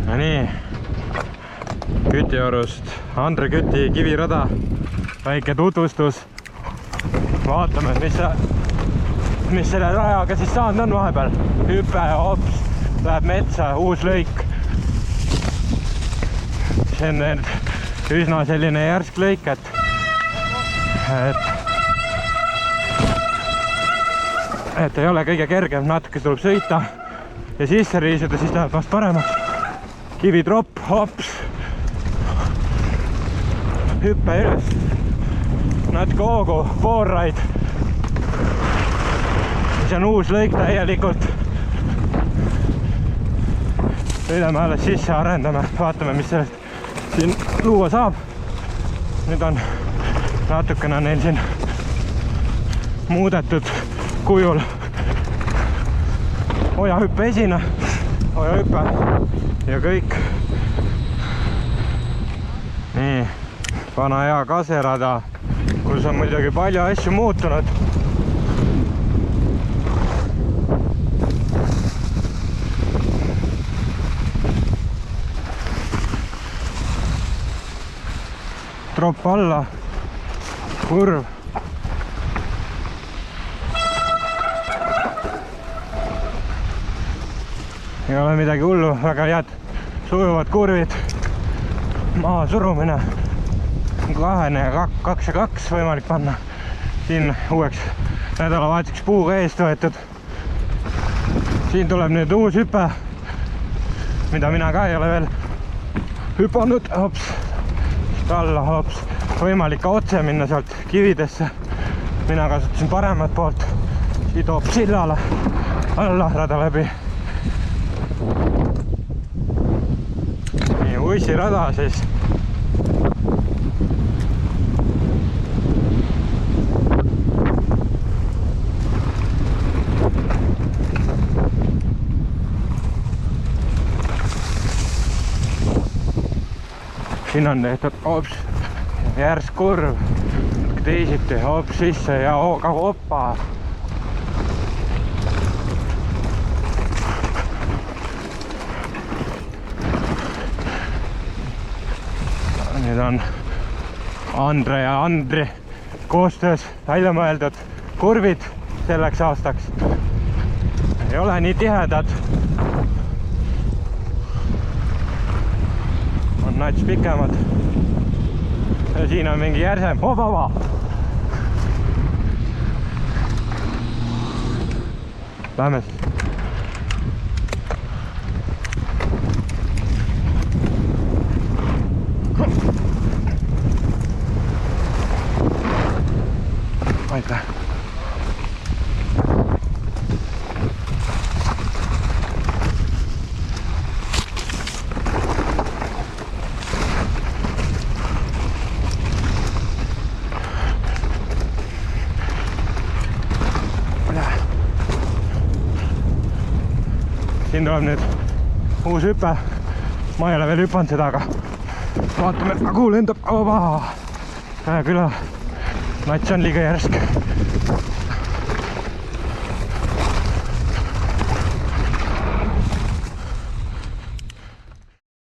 No nii, Kütiorust Andre Küti kivirada, väike tutvustus. Vaatame, mis selle rajaga siis saanud on vahepeal. Hüpe ja hops, läheb metsa, uus lõik. See on üsna selline järsk lõik, et ei ole kõige kergem, natuke tuleb sõita ja sisse riisuda, siis läheb vast paremaks. Kivitropp, hops, hüppe üles, natuke hoogu, voorraid. See on uus lõik täielikult. Sõidame alles sisse, arendame, vaatame, mis sellest siin luua saab. Nüüd on natukene neil siin muudetud kujul hojahüppe esine, hojahüppe ja kõik. Nii, vana hea kaserada, kus on muidugi palju asju muutunud. Tropp alla, kurv. Ei ole midagi hullu, väga head sujuvad kurvid, maha surumine, 2 ja 2 võimalik panna. Siin uueks nädalavahetuseks puuga eest võetud. Siin tuleb nüüd uus hüpe, mida mina ka ei ole veel hüpanud. Hops, alla, hops. Võimalik ka otse minna sealt kividesse. Mina kasutasin paremat poolt. Siit hoop sillale, alla rada läbi. Uissirada siis. Siin on tehtud hops, järsk kurv, teisiti hops sisse ja ka hoppa. Need on Andre ja Andri koostöös välja mõeldud kurvid selleks aastaks. Ei ole nii tihedad. On nats pikemad. Ja siin on mingi järsem. Hopava! Lähme siis. Aitäh. Siin tuleb nüüd uus hüpe. Ma ei ole veel hüpanud seda, aga vaatame, kuhu lendab. Oba! Küla. Nats on liiga järsk.